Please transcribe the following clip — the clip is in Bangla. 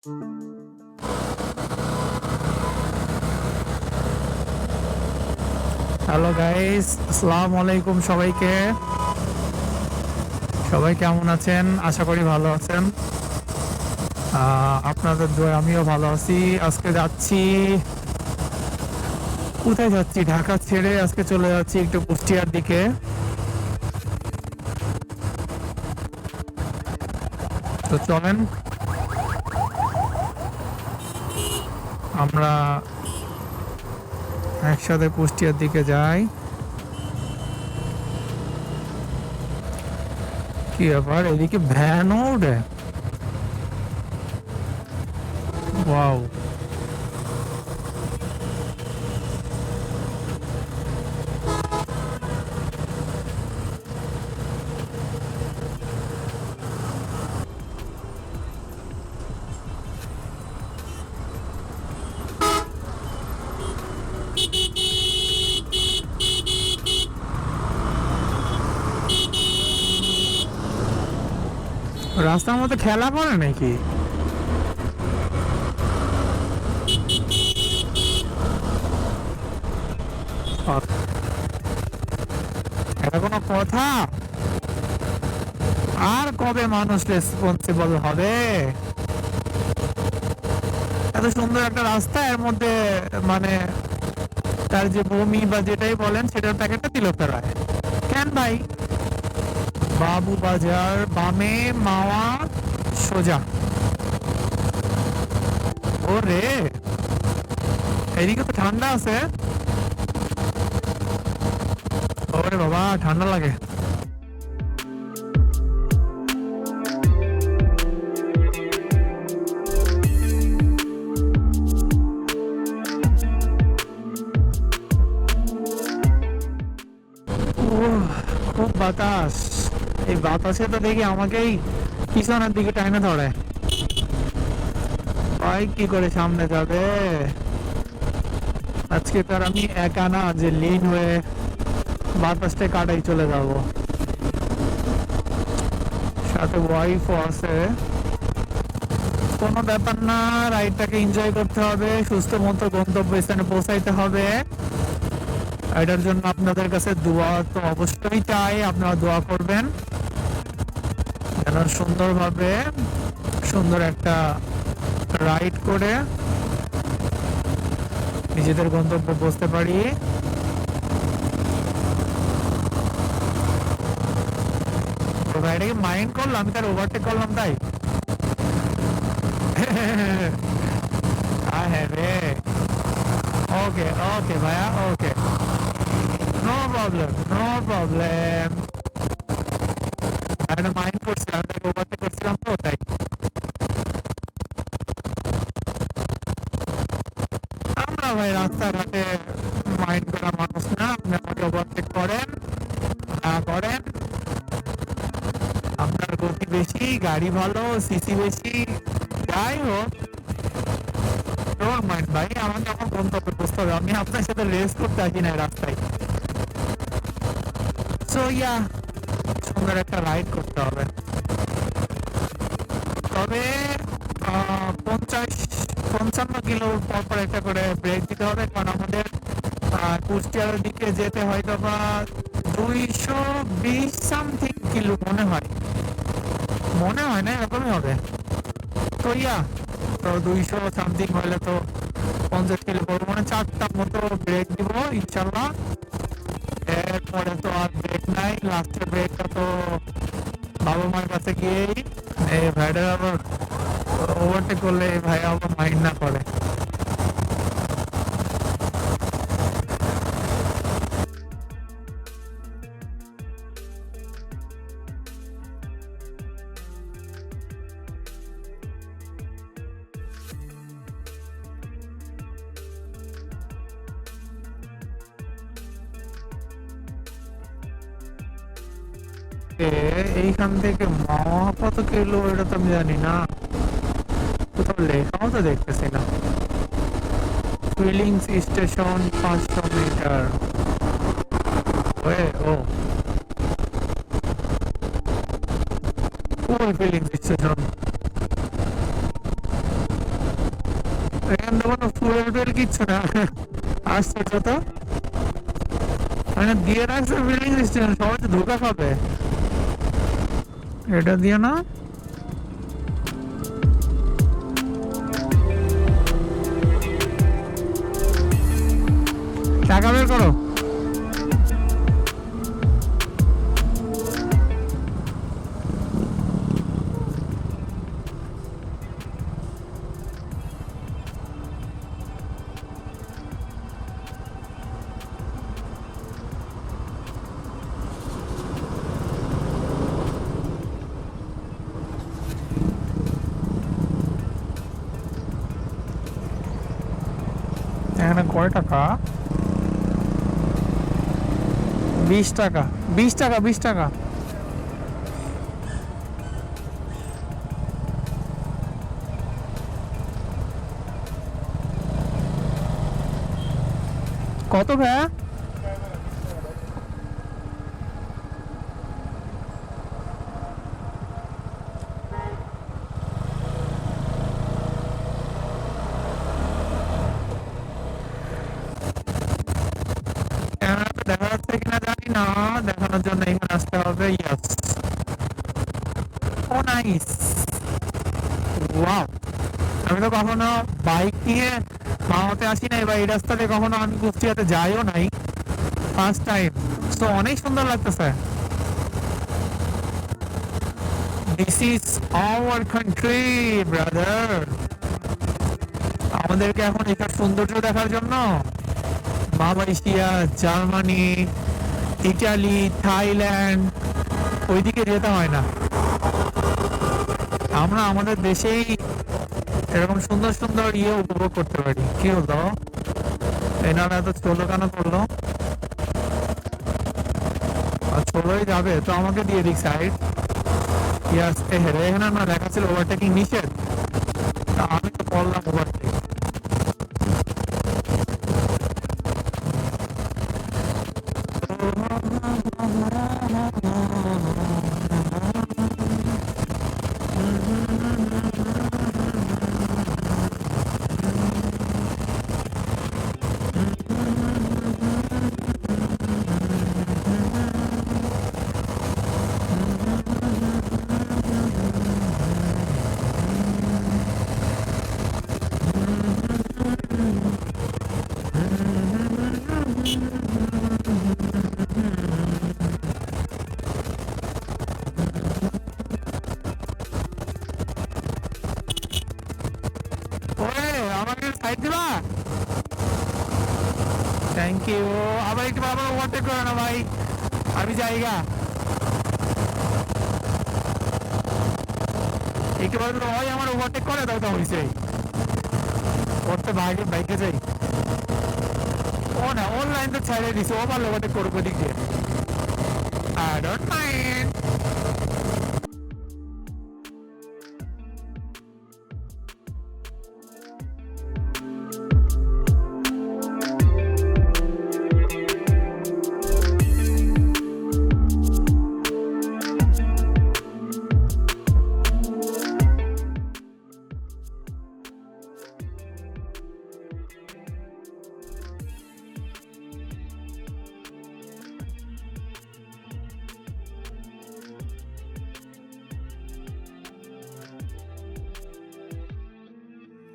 হ্যালো গাইস, আসসালামু আলাইকুম সবাইকে। সবাই কেমন আছেন? আশা করি ভালো আছেন। আপনাদের দোয়ায় আমিও ভালো আছি। আজকে যাচ্ছি, কোথায় যাচ্ছি? ঢাকা ছেড়ে আজকে চলে যাচ্ছি একটু কুষ্টিয়ার দিকে। তো চলেন আমরা একসাথে কুষ্টিয়ার দিকে যাই। কি ব্যাপার, এদিকে ভ্যানও ওঠে? ওয়াও! রাস্তার মধ্যে খেলা করে নাকি? এটা কোনো কথা? আর কবে মানুষ রেসপন্সিবল হবে? এত সুন্দর একটা রাস্তা, এর মধ্যে মানে তার যে বমি বা যেটাই বলেন সেটার প্যাকেটটা দিল ফেরায় কেন ভাই? বাবু বাজার বামে, মাওয়া সোজা। ওরে, এইদিকে তো ঠান্ডা আছে। ওরে বাবা, ঠান্ডা লাগে। খুব বাতাস। এই বাতাসে তো দেখি আমাকেই পিছনের দিকে টাইনে ধরে। বাইক কি করে সামনে যাবে? আজকে তার আমি একা না যে লিন হয়ে বাতাসটা কাটাই চলে যাব, সাথে ওয়াইফও আছে। কোনো ব্যাপার না, রাইডটাকে এনজয় করতে হবে, সুস্থ মতো গন্তব্যস্থানে পৌঁছাইতে হবে। এটার জন্য আপনাদের কাছে দোয়া তো অবশ্যই চাই, আপনারা দোয়া করবেন যেন সুন্দরভাবে সুন্দর একটা রাইড করে নিজেদের গন্তব্যে পৌঁছতে পারি। গাড়িটাকে মাইন্ড করলাম, আমি তার ওভারটেক করলাম তাই। হ্যাঁ রে, ওকে ওকে ভাইয়া, ওকে, নো প্রবলেম নো প্রবলেম। আমি মাইন্ড করছিলাম, তাকে ওভারটেক করছিলাম তো তাই। আমরা ভাই রাস্তাঘাটে মাইন্ড করা মানুষ না। আপনি আমাকে ওভারটেক করেন না করেন, আপনার গতি বেশি, গাড়ি ভালো, সিসি বেশি, যাই হোক, ডোন্ট মাইন্ড ভাই। আমাকে আমার গন্তব্যে পৌঁছতে হবে, আমি আপনার সাথে রেস করতে আসি না রাস্তায়। সো ইয়া, সুন্দর একটা রাইড করতে হবে। তবে 50-55 কিলো পর পর একটা করে ব্রেক দিতে হবে, কারণ আমাদের কুষ্টিয়ার দিকে যেতে হয়তো বা 220 সামথিং কিলো মনে হয় না, এরকমই হবে। তো ইয়া, তো 200 সামথিং হলে তো 50 কিলো পর মানে 4টা মতো ব্রেক দিব ইনশাল্লাহ। এরপরে তো আর ব্রেক নাই, লাস্টের ব্রেকটা তো বাবা মার কাছে গিয়েই। এই ভাইটা আবার ওভারটেক করলে এই ভাই আবার মাইন্ড না করে। এইখান থেকে মাওয়া কত কিলো এটা তো আমি জানি না, কোথাও লেখাও তো দেখতেছি না। Feelings station 500 metre. ও, কোন ফিলিংস স্টেশন? এখান থেকে কোনো ফুয়েল টুয়েল কিচ্ছু না। আশ্চর্য তো, মানে দিয়ে রাখছে ফিলিং স্টেশন, সবাই তো ধোকা খাবে। এটা দিয়ে না, টাকা বের করো। এখানে কয় টাকা? 20 টাকা, 20 টাকা, 20 টাকা। কত ভাইয়া? ক্যামেরাতে দেখা যাচ্ছে কিনা জানি না, দেখানোর জন্য এখানে আসতে হবে। ইয়াস, ও নাইস, ওয়াও। আমি তো কখনো বাইক নিয়ে মামাতে আসি নাই, বা এই রাস্তাতে কখনো আমি কুষ্টিয়াতে যাইও নাই, ফার্স্ট টাইম। তো অনেক সুন্দর লাগতেছে। This is our country brother. আমাদেরকে এখন এটার সৌন্দর্য দেখার জন্য মালয়েশিয়া, জার্মানি, ইটালি, থাইল্যান্ড ওইদিকে যেতে হয় না। আমরা আমাদের দেশেই এরকম সুন্দর সুন্দর উপভোগ করতে পারি। কি হলো, এনারা এত চলো কেন করলো? আর চলোই যাবে তো আমাকে দিয়ে দিক সাইড। ইয়াস, হেরে এখানে না লেখা ছিল ওভারটেকিং নিষেধ, তা আমি তো করলাম ওভারটেক। ওরে, আমাকে সাইড দিবা? Thank you. আবার একটু আবার ওভারটেক করে না ভাই, আমি জায়গা একটু বলতো হয় আমার ওভারটেক করে দাও, তো হয়েছে করতে বাইকে বাইকে যাই। ও না, অনলাইন তো ছেড়ে দিছে, ও ভালো ওভারটেক করবো দিক দিয়ে। I don't mind.